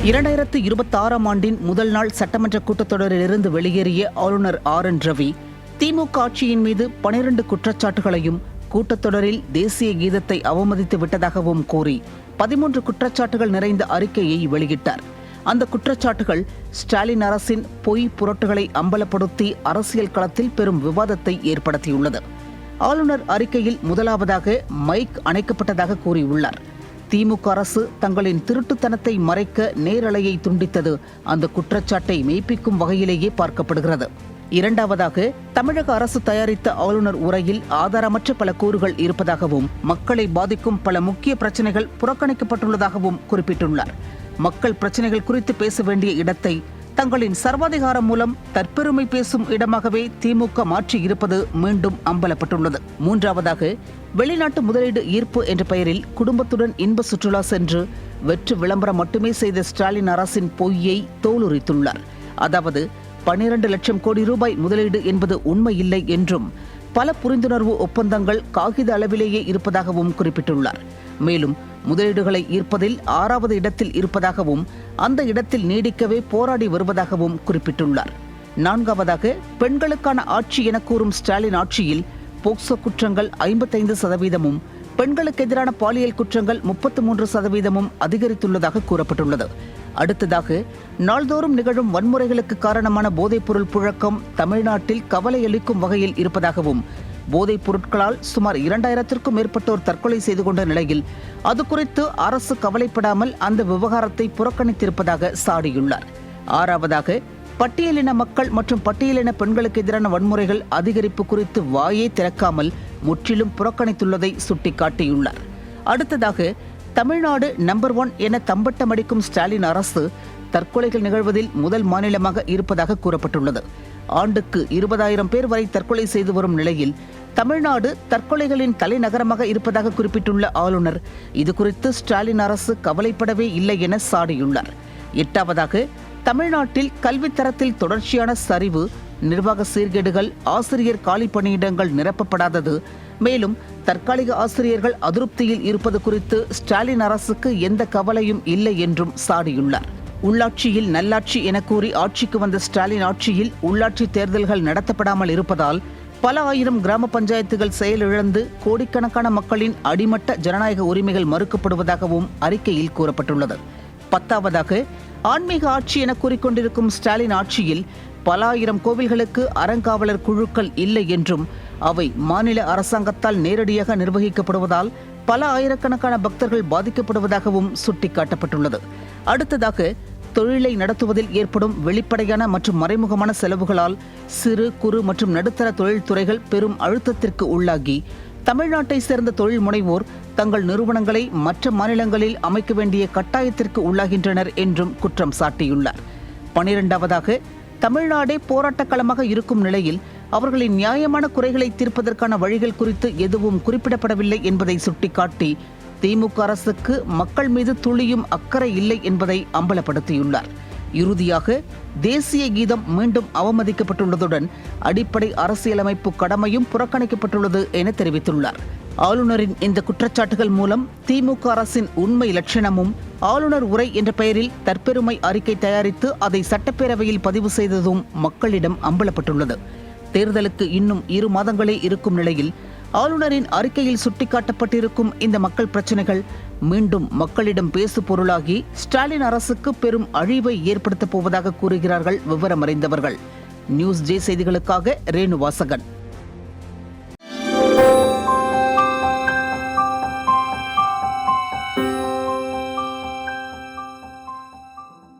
2026 ஆண்டின் முதல் நாள் சட்டமன்ற கூட்டத்தொடரிலிருந்து வெளியேறிய ஆளுநர் RN ரவி திமுக ஆட்சியின் மீது 12 குற்றச்சாட்டுகளையும் கூட்டத்தொடரில் தேசிய கீதத்தை அவமதித்து விட்டதாகவும் கூறி 13 குற்றச்சாட்டுகள் நிறைந்த அறிக்கையை வெளியிட்டார். அந்த குற்றச்சாட்டுகள் ஸ்டாலின் அரசின் பொய் புரட்டுகளை அம்பலப்படுத்தி அரசியல் களத்தில் பெரும் விவாதத்தை ஏற்படுத்தியுள்ளது. ஆளுநர் அறிக்கையில் முதலாவதாக மைக் அணைக்கப்பட்டதாக கூறியுள்ளார். திமுக அரசு தங்களின் திருட்டுத்தனத்தை மறைக்க நேரலையை துண்டித்தது அந்த குற்றச்சாட்டை மெய்ப்பிக்கும் வகையிலேயே பார்க்கப்படுகிறது. இரண்டாவதாக, தமிழக அரசு தயாரித்த ஆளுநர் உரையில் ஆதாரமற்ற பல கூறுகள் இருப்பதாகவும் மக்களை பாதிக்கும் பல முக்கிய பிரச்சனைகள் புறக்கணிக்கப்பட்டுள்ளதாகவும் குறிப்பிட்டுள்ளார். மக்கள் பிரச்சனைகள் குறித்து பேச வேண்டிய இடத்தை தங்களின் சர்வாதிகாரம் மூலம் தற்பெருமை பேசும் இடமாகவே திமுக மாற்றி இருப்பது மீண்டும் அம்பலப்பட்டுள்ளது. மூன்றாவதாக, வெளிநாட்டு முதலீடு ஈர்ப்பு என்ற பெயரில் குடும்பத்துடன் இன்ப சுற்றுலா சென்று வெற்று விளம்பரம் மட்டுமே செய்த ஸ்டாலின் அரசின் பொய்யை தோலுரித்துள்ளார். அதாவது 12 லட்சம் கோடி ரூபாய் முதலீடு என்பது உண்மையில்லை என்றும் பல புரிந்துணர்வு ஒப்பந்தங்கள் காகித அளவிலேயே இருப்பதாகவும் குறிப்பிட்டுள்ளார். மேலும் முதலீடுகளை ஈர்ப்பதில் 6வது இடத்தில் இருப்பதாகவும் அந்த இடத்தில் நீடிக்கவே போராடி வருவதாகவும் குறிப்பிட்டுள்ளார். நான்காவதாக, பெண்களுக்கான ஆட்சி என கூறும் ஸ்டாலின் ஆட்சியில் போக்சோ குற்றங்கள் 55%, பெண்களுக்கு எதிரான பாலியல் குற்றங்கள் 33% அதிகரித்துள்ளதாக கூறப்பட்டுள்ளது. அடுத்ததாக, நாள்தோறும் நிகழும் வன்முறைகளுக்கு காரணமான போதைப்பொருள் புழக்கம் தமிழ்நாட்டில் கவலையளிக்கும் வகையில் இருப்பதாகவும் போதைப் பொருட்களால் சுமார் 2000த்திற்கும் மேற்பட்டோர் தற்கொலை செய்து கொண்ட நிலையில் அது குறித்து அரசு கவலைப்படாமல் அந்த விவகாரத்தை புறக்கணித்திருப்பதாக சாடியுள்ளார். ஆறாவதாக, பட்டியலின மக்கள் மற்றும் பட்டியலின பெண்களுக்கு எதிரான வன்முறைகள் அதிகரிப்பு குறித்து வாயே திறக்காமல் முற்றிலும் புறக்கணித்துள்ளதை சுட்டிக்காட்டியுள்ளார். அடுத்ததாக, தமிழ்நாடு நம்பர் 1 என தம்பட்டம் அடிக்கும் ஸ்டாலின் அரசு தற்கொலைகள் நிகழ்வதில் முதல் மாநிலமாக இருப்பதாக கூறப்பட்டுள்ளது. ஆண்டுக்கு 20,000 பேர் வரை தற்கொலை செய்து வரும் நிலையில் தமிழ்நாடு தற்கொலைகளின் தலைநகரமாக இருப்பதாக குறிப்பிட்டுள்ள ஆளுநர் இதுகுறித்து ஸ்டாலின் அரசு கவலைப்படவே இல்லை என சாடியுள்ளார். எட்டாவதாக, தமிழ்நாட்டில் கல்வித்தரத்தில் தொடர்ச்சியான சரிவு, நிர்வாக சீர்கேடுகள், ஆசிரியர் காலி பணியிடங்கள் நிரப்பப்படாதது, மேலும் தற்காலிக ஆசிரியர்கள் அதிருப்தியில் இருப்பது குறித்து ஸ்டாலின் அரசுக்கு எந்த கவலையும் இல்லை என்றும் சாடியுள்ளார். உள்ளாட்சியில் நல்லாட்சி என கூறி ஆட்சிக்கு வந்த ஸ்டாலின் ஆட்சியில் உள்ளாட்சி தேர்தல்கள் நடத்தப்படாமல் இருப்பதால் பல ஆயிரம் கிராம பஞ்சாயத்துகள் செயலிழந்து கோடிக்கணக்கான மக்களின் அடிமட்ட ஜனநாயக உரிமைகள் மறுக்கப்படுவதாகவும் அறிக்கையில் கூறப்பட்டுள்ளது. 10வதாக, ஆன்மீக ஆட்சி என கூறிக்கொண்டிருக்கும் ஸ்டாலின் ஆட்சியில் பல ஆயிரம் கோவில்களுக்கு அறங்காவலர் குழுக்கள் இல்லை என்றும் அவை மாநில அரசாங்கத்தால் நேரடியாக நிர்வகிக்கப்படுவதால் பல ஆயிரக்கணக்கான பக்தர்கள் பாதிக்கப்படுவதாகவும் சுட்டிக்காட்டப்பட்டுள்ளது. அடுத்ததாக, தொழிலை நடத்துவதில் ஏற்படும் வெளிப்படையான மற்றும் மறைமுகமான செலவுகளால் சிறு குறு மற்றும் நடுத்தர தொழில்துறைகள் பெரும் அழுத்தத்திற்கு உள்ளாகி தமிழ்நாட்டை சேர்ந்த தொழில் முனைவோர் தங்கள் நிறுவனங்களை மற்ற மாநிலங்களில் அமைக்க வேண்டிய கட்டாயத்திற்கு உள்ளாகின்றனர் என்றும் குற்றம் சாட்டியுள்ளார். 12வதாக, தமிழ்நாடே போராட்டக் களமாக இருக்கும் நிலையில் அவர்களின் நியாயமான குறைகளை தீர்ப்பதற்கான வழிகள் குறித்து எதுவும் குறிப்பிடப்படவில்லை என்பதை சுட்டிக்காட்டி திமுக அரசுக்கு மக்கள் மீது துளியும் அக்கறை இல்லை என்பதை அம்பலப்படுத்தியுள்ளார். இறுதியாக, தேசிய கீதம் மீண்டும் அவமதிக்கப்பட்டுள்ளதுடன் அடிப்படை அரசியலமைப்பு கடமையும் புறக்கணிக்கப்பட்டுள்ளது என தெரிவித்துள்ளார். ஆளுநரின் இந்த குற்றச்சாட்டுகள் மூலம் திமுக அரசின் உண்மை லட்சணமும் ஆளுநர் உரை என்ற பெயரில் தற்பெருமை அறிக்கை தயாரித்து அதை சட்டப்பேரவையில் பதிவு செய்ததும் மக்களிடம் அம்பலப்பட்டுள்ளது. தேர்தலுக்கு இன்னும் 2 மாதங்களே இருக்கும் நிலையில் ஆளுநரின் அறிக்கையில் சுட்டிக்காட்டப்பட்டிருக்கும் இந்த மக்கள் பிரச்சனைகள் மீண்டும் மக்களிடம் பேசு பொருளாகி ஸ்டாலின் அரசுக்கு பெரும் அழிவை ஏற்படுத்தப் போவதாக கூறுகிறார்கள் விவரம் அறிந்தவர்கள். நியூஸ் ஜே செய்திகளுக்காக ரேணுவாசகன்.